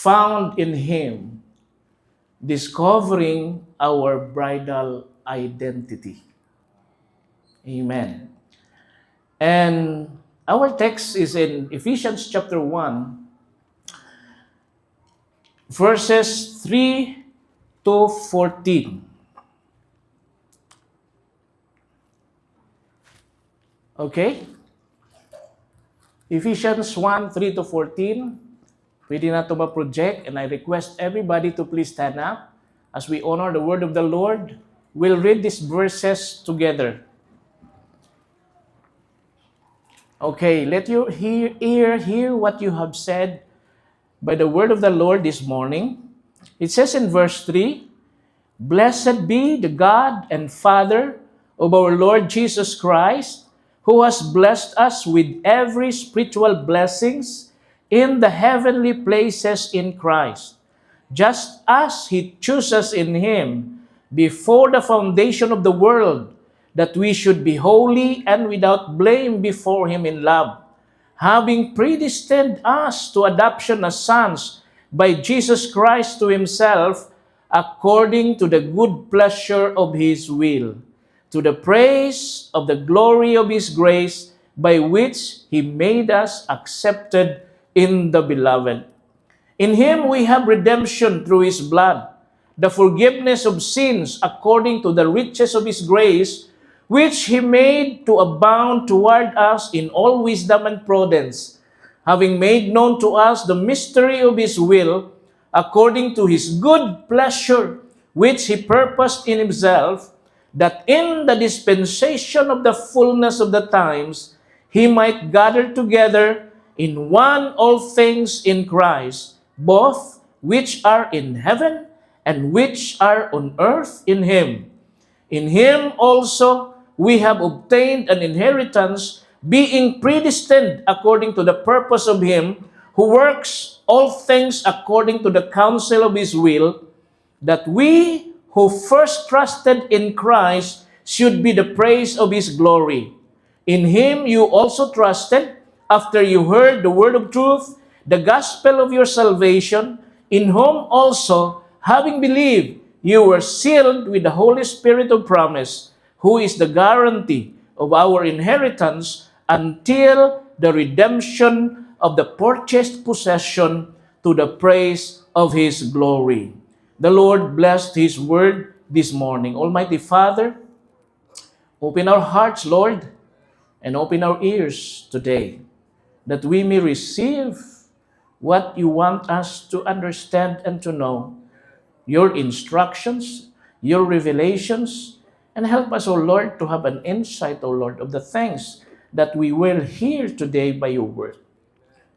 found in Him, discovering our bridal identity. Amen. And our text is in Ephesians chapter 1, verses 3 to 14. Okay? Ephesians 1, 3 to 14. Pwede na ito ma-project, and I request everybody to please stand up as we honor the word of the Lord. We'll read these verses together. Okay, let your ear hear what you have said by the word of the Lord this morning. It says in verse 3, "Blessed be the God and Father of our Lord Jesus Christ, who has blessed us with every spiritual blessings in the heavenly places in Christ, just as He chose us in Him before the foundation of the world, that we should be holy and without blame before Him in love, having predestined us to adoption as sons by Jesus Christ to Himself, according to the good pleasure of His will, to the praise of the glory of His grace, by which He made us accepted in the Beloved. In Him we have redemption through His blood, the forgiveness of sins according to the riches of His grace, which He made to abound toward us in all wisdom and prudence, having made known to us the mystery of His will, according to His good pleasure, which He purposed in Himself, that in the dispensation of the fullness of the times, He might gather together in one all things in Christ, both which are in heaven and which are on earth in Him. In Him also we have obtained an inheritance, being predestined according to the purpose of Him who works all things according to the counsel of His will, that we who first trusted in Christ should be the praise of His glory. In Him you also trusted, after you heard the word of truth, the gospel of your salvation, in whom also, having believed, you were sealed with the Holy Spirit of promise, who is the guarantee of our inheritance until the redemption of the purchased possession, to the praise of His glory." The Lord blessed His word this morning. Almighty Father, open our hearts, Lord, and open our ears today, that we may receive what you want us to understand and to know, your instructions, your revelations, and help us, O Lord, to have an insight, O Lord, of the things that we will hear today by your word.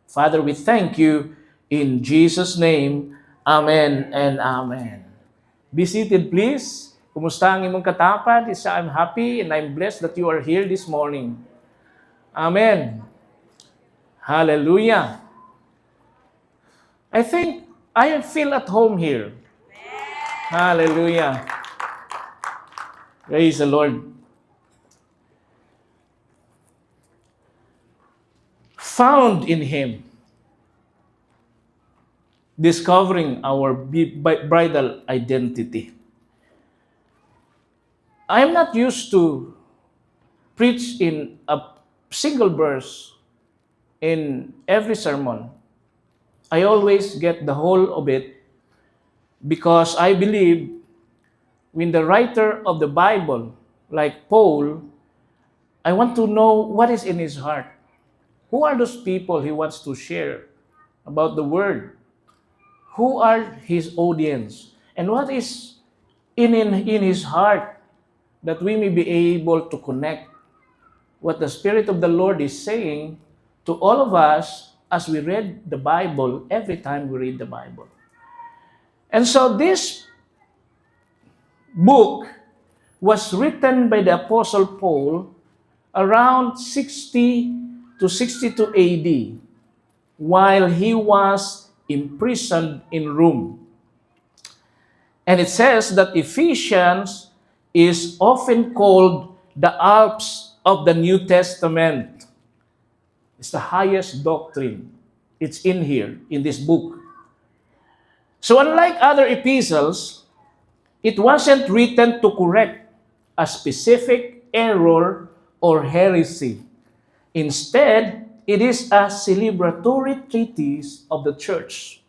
Father, we thank you in Jesus' name. Amen and amen. Be seated, please. Kumusta ang imong katapad? I'm happy and I'm blessed that you are here this morning. Amen. Hallelujah. I think I feel at home here. Hallelujah. Praise the Lord. Found in Him, discovering our bridal identity. I am not used to preach in a single verse in every sermon. I always get the whole of it, because I believe when the writer of the Bible, like Paul, I want to know what is in his heart. Who are those people he wants to share about the word? Who are his audience? And what is in his heart, that we may be able to connect what the Spirit of the Lord is saying to all of us as we read the Bible, every time we read the Bible. And so this book was written by the Apostle Paul around 60 to 62 AD, while he was imprisoned in Rome. And it says that Ephesians is often called the Alps of the New Testament. It's the highest doctrine. It's in here, in this book. So unlike other epistles, it wasn't written to correct a specific error or heresy. Instead, it is a celebratory treatise of the church.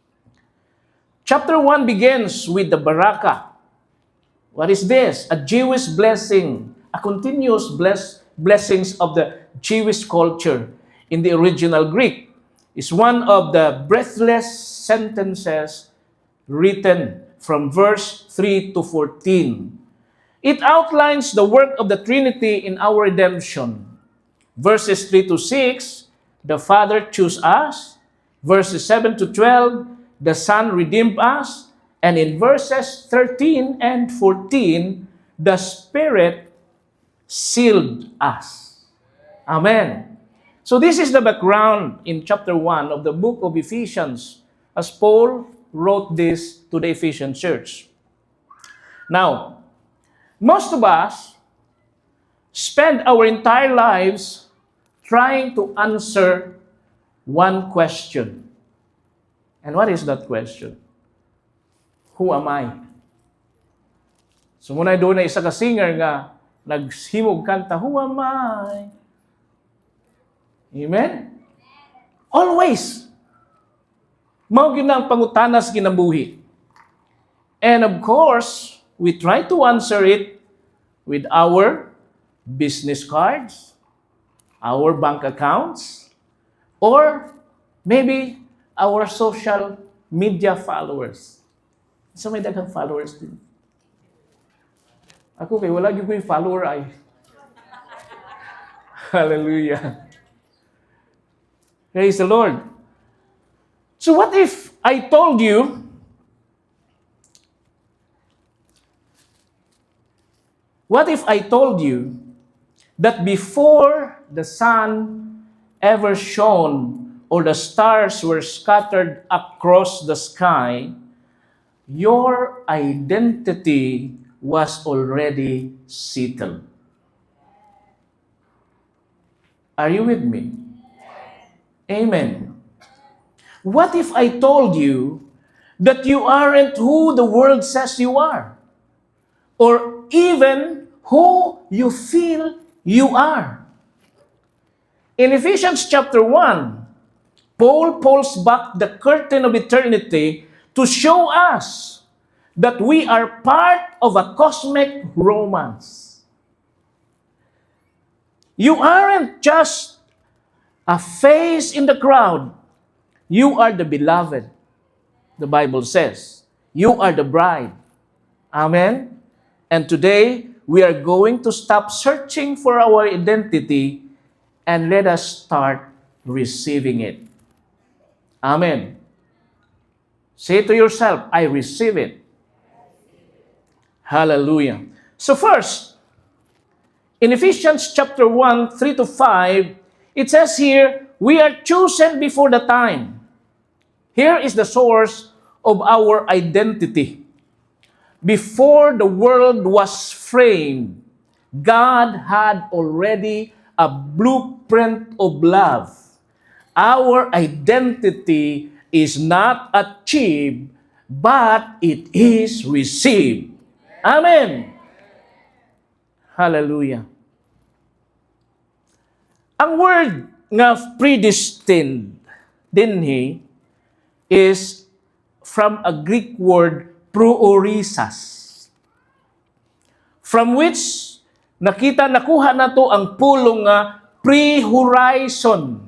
Chapter 1 begins with the Baraka. What is this? A Jewish blessing, a continuous blessings of the Jewish culture in the original Greek. Is one of the breathless sentences written from verse 3 to 14. It outlines the work of the Trinity in our redemption. Verses 3 to 6, the Father chose us. Verses 7 to 12, the Son redeemed us. And in verses 13 and 14, the Spirit sealed us. Amen. So this is the background in chapter 1 of the book of Ephesians as Paul wrote this to the Ephesian church. Now, most of us spend our entire lives trying to answer one question. And what is that question? Who am I? So muna doon na isa ka singer nga naghimog kanta, who am I? Amen? Always. Mao gyud ang pangutanas kinabuhi. And of course, we try to answer it with our business cards, our bank accounts, or maybe our social media followers. So may daghang followers din. Ako kay wala gyud ko'y follower ay. Hallelujah. Praise the Lord. So what if I told you that before the sun ever shone or the stars were scattered across the sky, your identity was already settled? Are you with me? Amen. What if I told you that you aren't who the world says you are? Or even who you feel you are? In Ephesians chapter 1, Paul pulls back the curtain of eternity to show us that we are part of a cosmic romance. You aren't just a face in the crowd. You are the beloved, the Bible says. You are the bride. Amen? And today, we are going to stop searching for our identity and let us start receiving it. Amen. Say to yourself, I receive it. Hallelujah. So first, in Ephesians chapter 1, 3 to 5, it says here, we are chosen before the time. Here is the source of our identity. Before the world was framed, God had already a blueprint of love. Our identity is not achieved, but it is received. Amen. Hallelujah. Ang word nga predestined dinhi is from a Greek word proorisas, from which nakuha nato ang pulong nga pre-horizon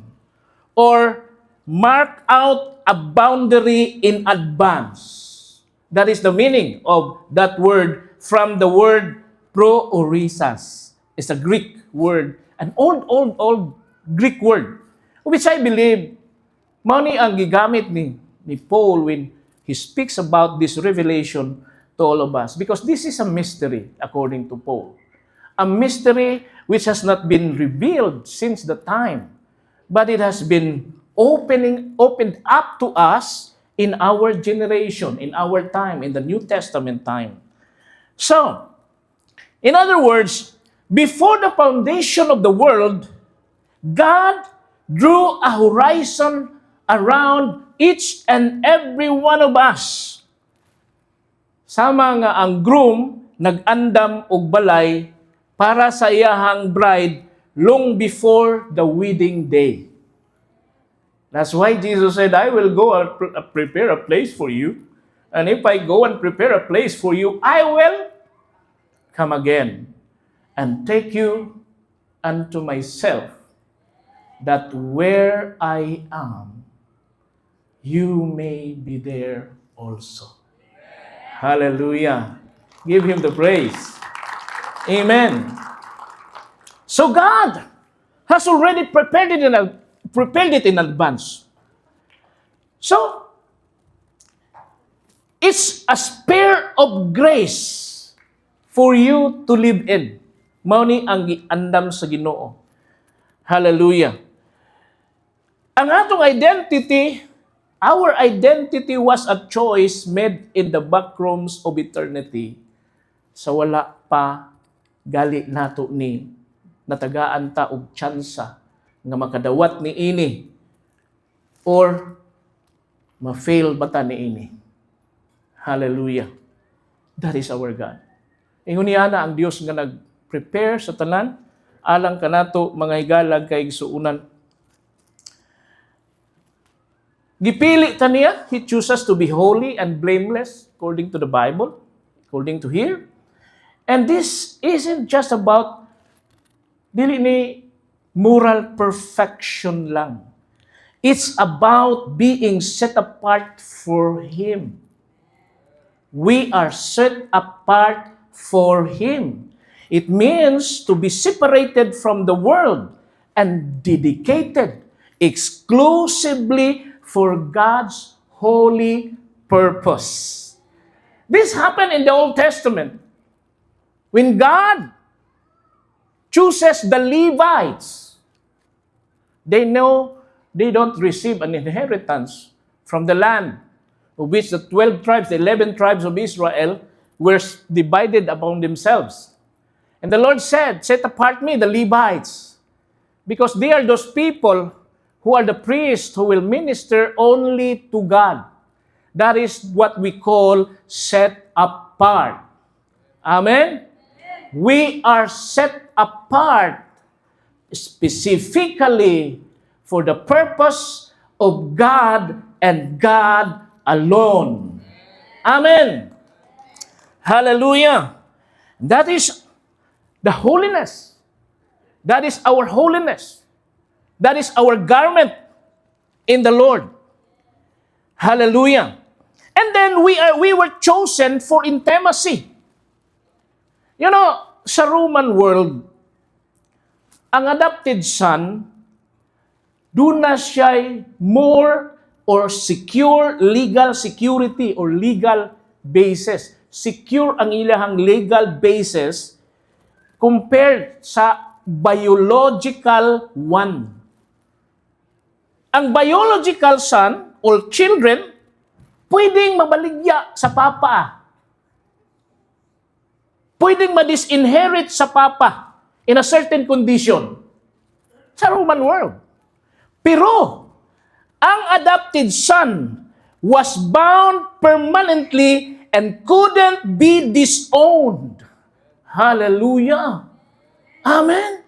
or mark out a boundary in advance. That is the meaning of that word from the word proorisas. It's a Greek word, an old Greek word, which I believe mao ni ang gigamit ni Paul when he speaks about this revelation to all of us, because this is a mystery according to Paul. A mystery which has not been revealed since the time, but it has been opened up to us in our generation, in our time, in the New Testament time. So, in other words, before the foundation of the world, God drew a horizon around each and every one of us Sama nga ang groom nag-andam og balay para sa iyahang bride long before the wedding day. That's why Jesus said, I will go and prepare a place for you. And if I go and prepare a place for you, I will come again and take you unto myself, that where I am, you may be there also. Hallelujah. Give Him the praise. Amen. So God has already prepared it in advance. So, it's a spare of grace for you to live in. Mao ni ang giandam sa Ginoo. Hallelujah. Ang atong identity, our identity was a choice made in the backrooms of eternity. Sa wala pa gali nato ni natagaan ta og tsansa nga makadawat ni ini or ma-fail bata ni ini. Hallelujah. That is our God. Ingon niya na ang Dios nga nag-prepare sa tanan alang kanato mga higalag kay igsuunan. Gipili ta niya, He chooses to be holy and blameless according to the Bible, according to here. And this isn't just about dili ni moral perfection lang. It's about being set apart for Him. We are set apart for Him. It means to be separated from the world and dedicated exclusively for God's holy purpose. This happened in the Old Testament. When God chooses the Levites, they know they don't receive an inheritance from the land of which the 12 tribes, the 11 tribes of Israel were divided among themselves. And the Lord said, set apart me, the Levites, because they are those people who are the priests who will minister only to God. That is what we call set apart. Amen? We are set apart specifically for the purpose of God and God alone. Amen. Hallelujah. That is the holiness. That is our holiness. That is our garment in the Lord. Hallelujah. And then we were chosen for intimacy. You know, sa Roman world, ang adopted son, doon na siya more or secure legal security or legal basis. Secure ang ilahang legal basis compared sa biological one. Ang biological son or children, pwedeng mabaligya sa papa. Pwedeng ma-disinherit sa papa in a certain condition sa Roman world. Pero, ang adopted son was bound permanently and couldn't be disowned. Hallelujah. Amen.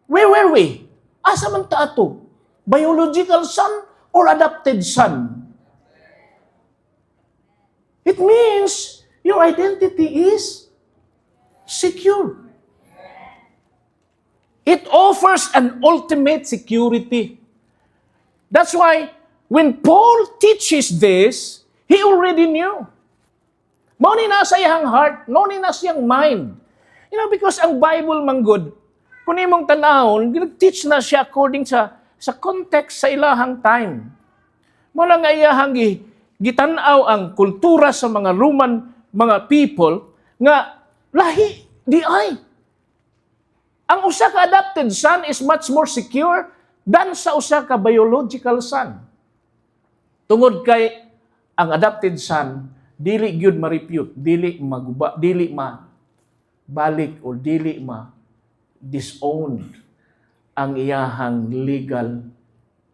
Where were we? Asa man ta ato? Biological son or adopted son? It means your identity is secure. It offers an ultimate security. That's why when Paul teaches this, he already knew. Mao ni na sa iyang heart, mao ni na sa iyang mind. You know, because ang Bible manggod, kung imong tanahon, ginag-teach na siya according sa context sa ilahang time. Mula nga iyahang gitanaw ang kultura sa mga Roman mga people nga lahi di ay. Ang usa ka adopted son is much more secure than sa usa ka biological son. Tungod kay ang adopted son dili gyud ma-repute, dili maguba, dili balik o dili disowned ang iyahang legal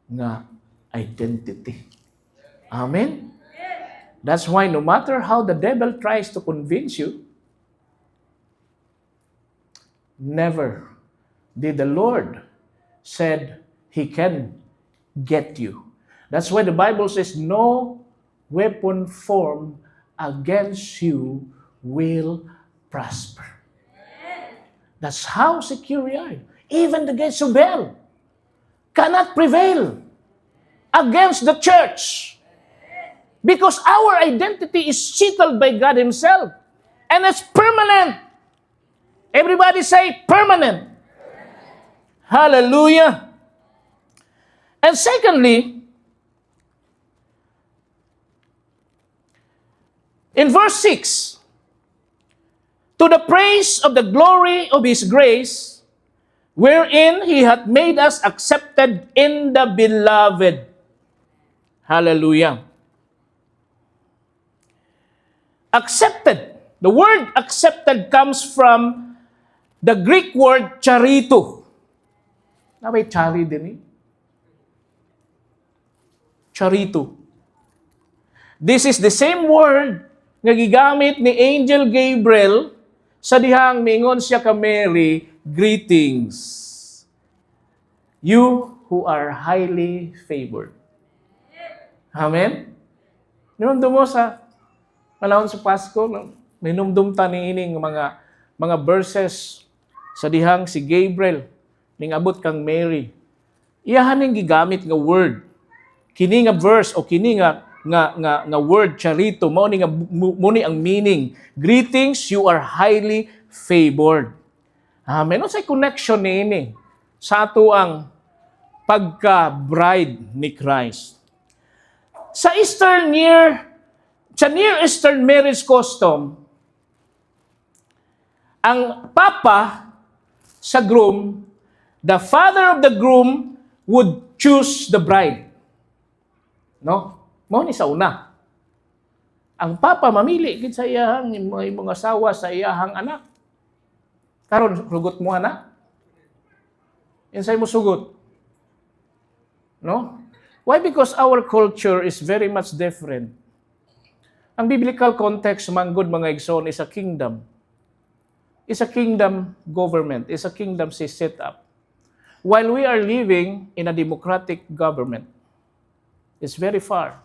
nga identity. Amen? That's why no matter how the devil tries to convince you, never did the Lord said He can get you. That's why the Bible says, no weapon formed against you will prosper. That's how secure we are. Even the gates of hell cannot prevail against the church. Because our identity is settled by God Himself. And it's permanent. Everybody say permanent. Hallelujah. And secondly, in verse 6, to the praise of the glory of His grace, wherein He hath made us accepted in the beloved. Hallelujah. Accepted. The word accepted comes from the Greek word charito. Na may chari din eh. Charito. This is the same word nga gigamit ni Angel Gabriel sa dihang mingon siya ka Mary, greetings. You who are highly favored. Amen? Numdum mo sa panahon sa Pasko, minumdum ta niining mga verses sa dihang si Gabriel ning abot kang Mary. Iyahan ning gigamit nga word. Kini nga verse o kini nga word charito mao ni ang meaning. Greetings, you are highly favored. Amen. Sa connection niini sa ato ang pagka-bride ni Christ. Sa Near Eastern marriage custom, ang papa sa groom, the father of the groom would choose the bride. No? Mao ni sa una. Ang papa mamili gid sa iyahang mga asawa sa iyahang anak. Karon sugot mo ana? Insay mo sugot? No? Why? Because our culture is very much different. Ang biblical context man good mga igsoon is a kingdom. Is a kingdom government, is a kingdom set up. While we are living in a democratic government, it's very far.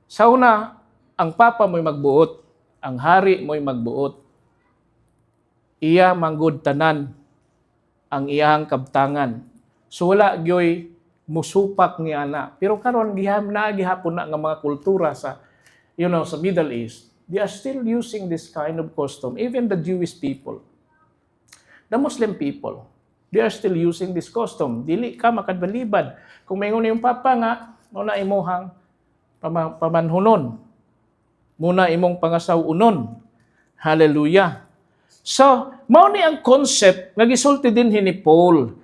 Sa una, ang papa mo'y magbuot, ang hari mo'y magbuot. Iya manggod tanan ang iyang kabtangan. So wala gyoy musupak ni ana. Pero karon gihapon na nga mga kultura sa sa Middle East, they are still using this kind of custom. Even the Jewish people, the Muslim people, they are still using this custom. Dili ka makadbalibad. Kung mayroon yung papa nga, muna imuhang pamanhunon. Muna imong pangasawunon. Hallelujah. So, mao ni ang concept nga gisulti din ni Paul,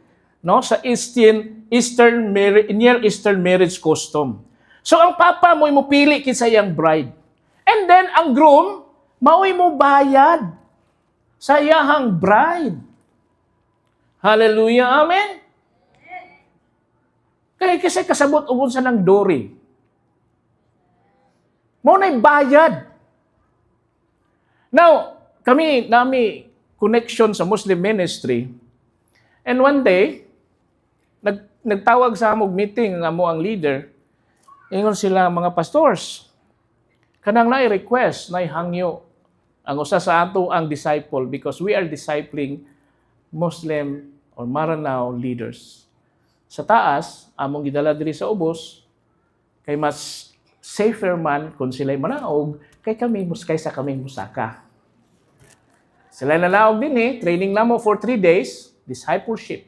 no, sa Near Eastern marriage custom. So ang papa mo'y mupili kinsa iyang bride. And then ang groom mao'y mo bayad sa iyahang bride. Hallelujah. Amen. Kaya kasi kasabot ubon sa ng dori. Mao na'y bayad. Now, nami connection sa Muslim ministry. And one day, nagtawag sa among meeting ang amo ang leader. Ingon sila mga pastors. Kanang na-request, na-hangyo ang usa sa ato ang disciple because we are discipling Muslim or Maranao leaders. Sa taas, among gidala diri sa ubos, kay mas safer man kung sila'y manaog, kaysa kami musaka. Sila nanaog din training namo for 3 days, discipleship.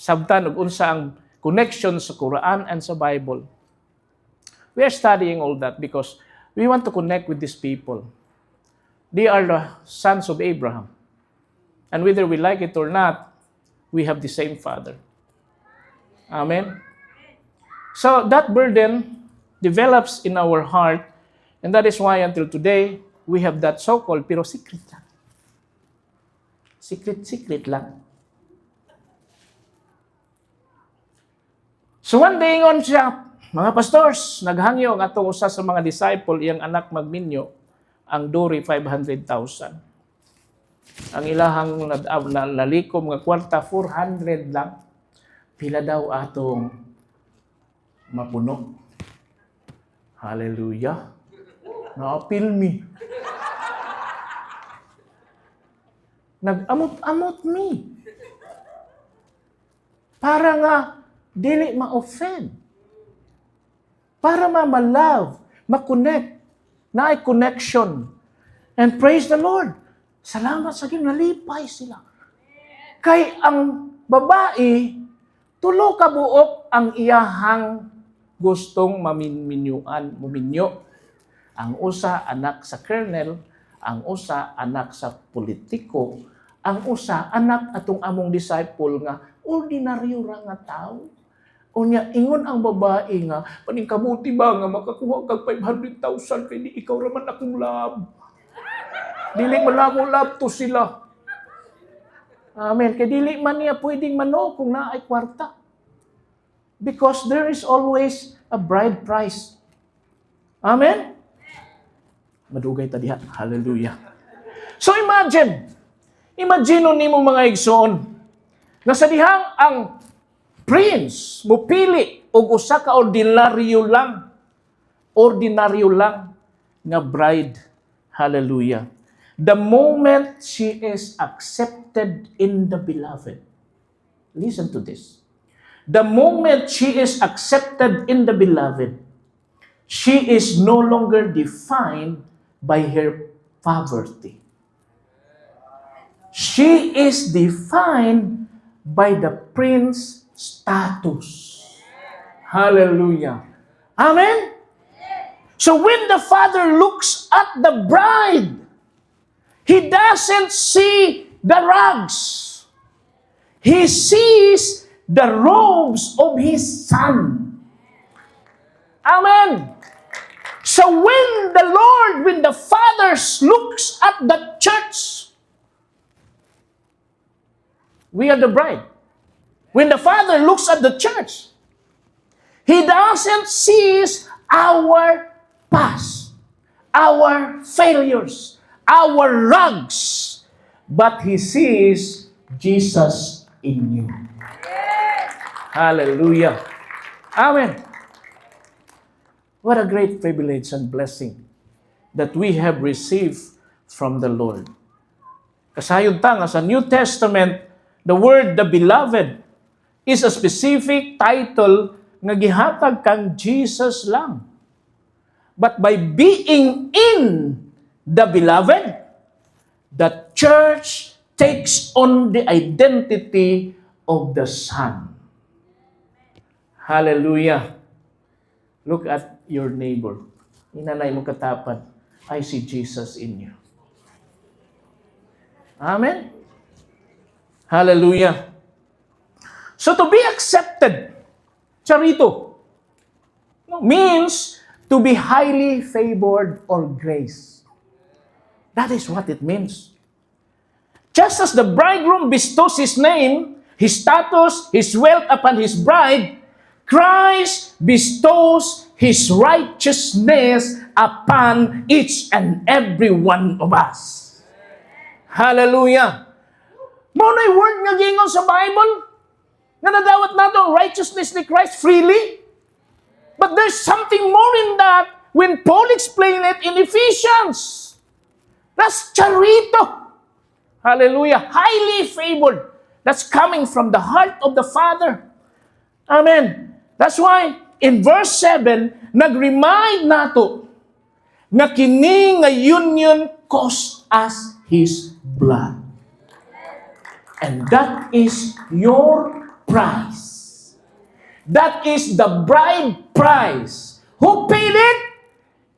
Sabtan ug unsa ang connection sa Quran and sa Bible. We are studying all that because we want to connect with these people. They are the sons of Abraham. And whether we like it or not, we have the same father. Amen? So that burden develops in our heart, and that is why until today, we have that so-called, pero secret lang. Secret lang. So one day ingon siya, Mga pastors, naghangyo ang atong usa sa mga disciple, iyang anak magminyo, ang duri 500,000. Ang ilahang nalikom nga kwarta, 400 lang. Pila daw atong mapuno. Hallelujah. Na-appeal me. Nag-amot-amot me. Para nga, dili ma-offend. Para ma-love, ma-connect, na ay connection. And praise the Lord. Salamat sa Ginoo, nalipay sila. Kay ang babae, tulo ka buok ang iyahang gustong muminyo. Ang usa anak sa colonel, ang usa anak sa politiko, ang usa anak atong among disciple nga ordinaryo ra nga tao. Unya, ingon ang babae nga, paningkabuti ba nga makakuha kag 500,000 kay di ikaw raman akong love. Dili man ako love to sila. Amen. Kay dili man niya pwedeng mano kung naay kwarta. Because there is always a bride price. Amen? Madugay ta diha. Hallelujah. So imagine nimo mga igsoon, na sa dihang ang prince mupili og usa ka ordinaryo lang nga bride. Hallelujah. The moment she is accepted in the beloved. Listen to this. The moment she is accepted in the beloved, she is no longer defined by her poverty. She is defined by the prince status. Hallelujah. Amen? So when the father looks at the bride, he doesn't see the rags. He sees the robes of his son. Amen. So when the father looks at the church, we are the bride. When the father looks at the church, he doesn't see our past, our failures, our rags, but he sees Jesus in you. Hallelujah. Amen. What a great privilege and blessing that we have received from the Lord. Kasayod ta nga sa New Testament, the word the beloved is a specific title nga gihatag kang Jesus lang. But by being in the beloved, the church takes on the identity of the Son. Hallelujah. Look at your neighbor. Inanay mo katapan, I see Jesus in you. Amen? Hallelujah. So to be accepted, charito, means to be highly favored or grace. That is what it means. Just as the bridegroom bestows his name, his status, his wealth upon his bride, Christ bestows his righteousness upon each and every one of us. Hallelujah. Maunay word nga gingon sa Bible nga nadawat nato ang righteousness ni Christ freely. But there's something more in that when Paul explained it in Ephesians. That's charito. Hallelujah. Highly favored. That's coming from the heart of the Father. Amen. That's why in verse 7, nag-remind nato na kini nga union cost us His blood. And that is your price. That is the bride price. Who paid it?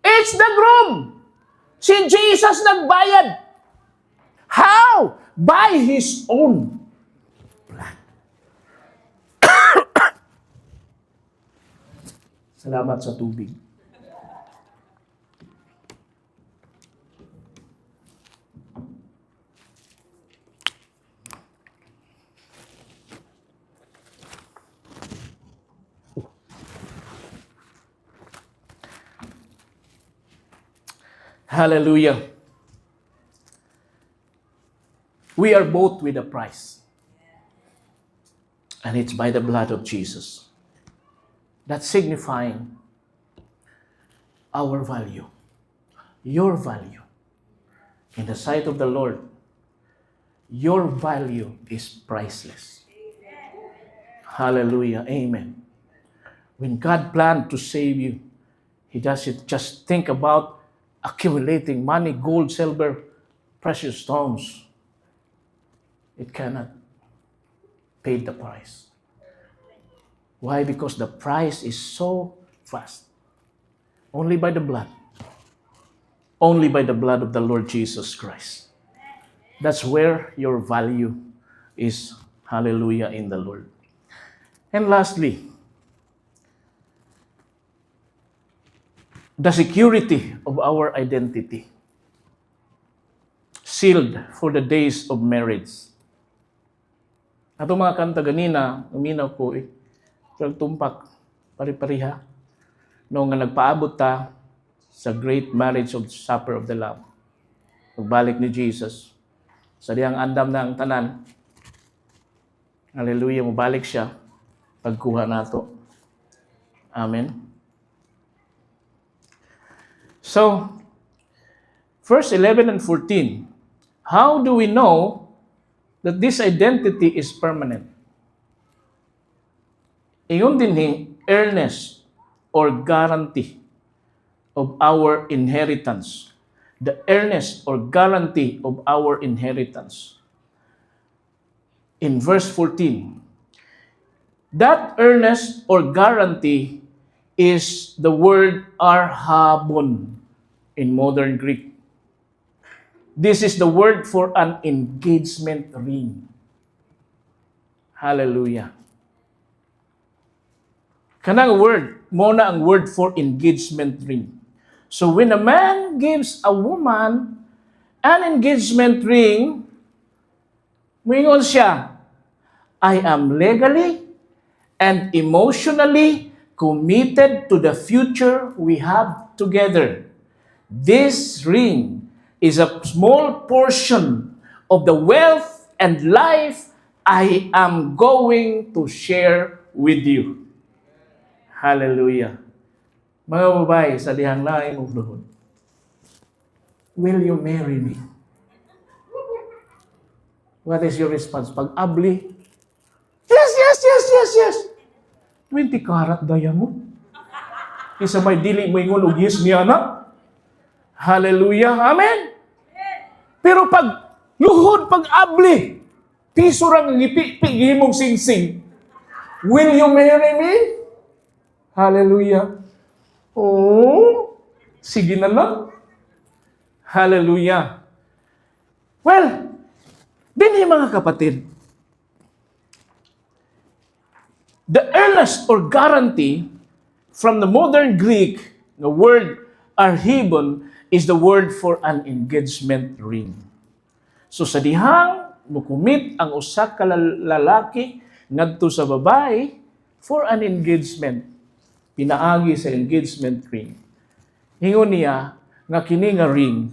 It's the groom. Si Jesus nagbayad. How? By His own blood. Salamat sa tubig. Hallelujah. We are bought with a price. And it's by the blood of Jesus. That's signifying our value, your value. In the sight of the Lord, your value is priceless. Hallelujah. Amen. When God planned to save you, He doesn't just think about accumulating money, gold, silver, precious stones. It cannot pay the price. Why? Because the price is so vast. Only by the blood. Only by the blood of the Lord Jesus Christ. That's where your value is. Hallelujah in the Lord. And lastly, the security of our identity. Sealed for the days of marriage. Ato mga kanta ganina, uminaw ko tumpak, pari-pariha. Noong nga nagpaabot ta sa great marriage of supper of the Lamb. Pagbalik ni Jesus. Sa diyang andam na ang tanan. Hallelujah, mabalik siya. Pagkuha nato. Amen. So, verse 11 and 14. How do we know that this identity is permanent? Iyon din earnest or guarantee of our inheritance. The earnest or guarantee of our inheritance. In verse 14, that earnest or guarantee is the word arhabon in modern Greek. This is the word for an engagement ring. Hallelujah. Kanang word, muna ang word for engagement ring. So when a man gives a woman an engagement ring, mingon siya, I am legally and emotionally committed to the future we have together. This ring is a small portion of the wealth and life I am going to share with you. Hallelujah. Mga babae, sa dihang lain mo doon, will you marry me? What is your response? Pag abli, yes. 20 karat daya mo. Isa may dili mo ingon og yes niya na. Hallelujah. Amen. Pero pag luhod, pag abli, piso rang ngipi, mong sing-sing. Will you marry me? Hallelujah. Oh, sige na lang. Hallelujah. Well, din mga kapatid, the earnest or guarantee from the modern Greek, the word arhibon is the word for an engagement ring. So sa dihang mukumit ang usa ka lalaki ngadto sa babae for an engagement, pinaagi sa engagement ring. Ingon niya nga kini nga ring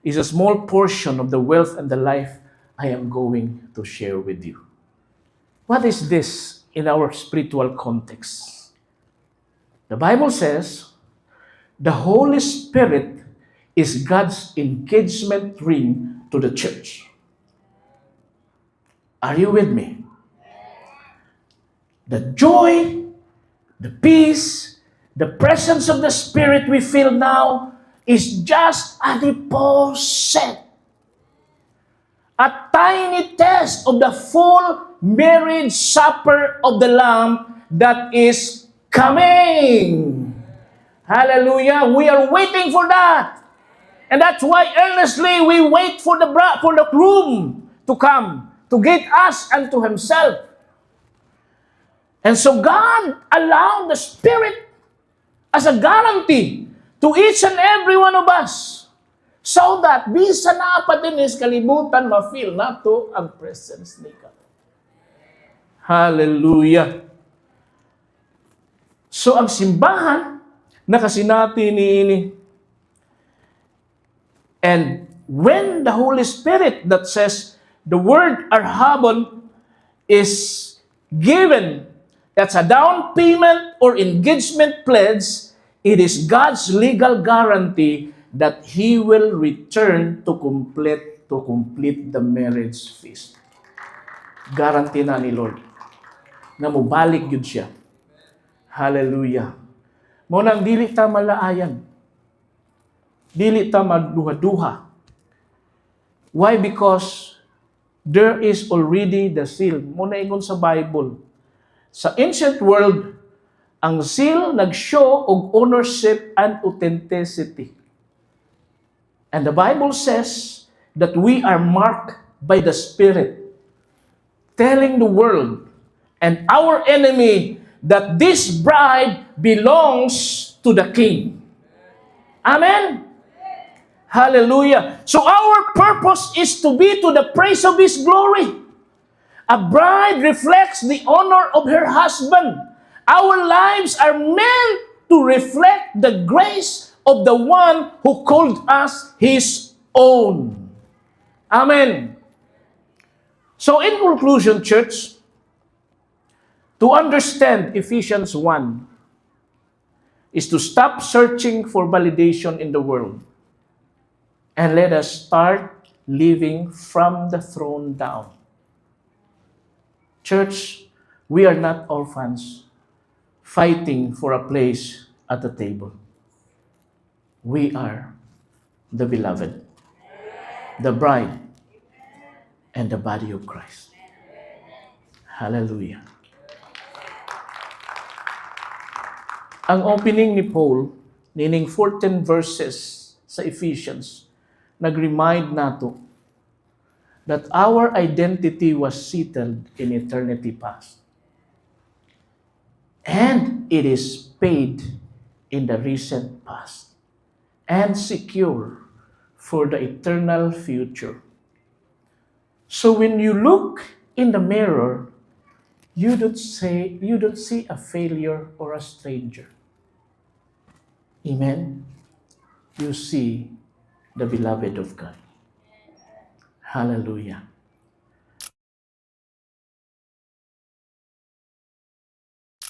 is a small portion of the wealth and the life I am going to share with you. What is this in our spiritual context? The Bible says, the Holy Spirit is God's engagement ring to the church. Are you with me? The joy, the peace, the presence of the Spirit we feel now is just a deposit. A tiny test of the full marriage supper of the Lamb that is coming. Hallelujah. We are waiting for that. And that's why earnestly we wait for the groom to come, to get us unto Himself. And so God allowed the Spirit as a guarantee to each and every one of us so that bisa na pa din is kalibutan ma-feel nato ang presence ni God. Hallelujah. So ang simbahan, nakasinati ni And when the Holy Spirit that says the word arhabon is given, that's a down payment or engagement pledge, it is God's legal guarantee that He will return to complete the marriage feast. Guarantee na ni Lord na mubalik yun siya. Hallelujah. Munang dili ta malaayan. Dili ta magduha-duha. Why? Because there is already the seal. Muna ingon sa Bible. Sa ancient world, ang seal nag-show of ownership and authenticity. And the Bible says that we are marked by the Spirit, telling the world and our enemy that this bride belongs to the King. Amen? Hallelujah. So our purpose is to be to the praise of His glory. A bride reflects the honor of her husband. Our lives are meant to reflect the grace of the one who called us His own. Amen. So in conclusion, church, to understand Ephesians 1 is to stop searching for validation in the world and let us start living from the throne down. Church, we are not orphans fighting for a place at the table. We are the beloved, the bride, and the body of Christ. Hallelujah. Ang opening ni Paul, meaning 14 verses sa Ephesians, nag-remind nato that our identity was settled in eternity past. And it is paid in the recent past and secure for the eternal future. So when you look in the mirror, you don't see a failure or a stranger. Amen? You see the beloved of God. Hallelujah.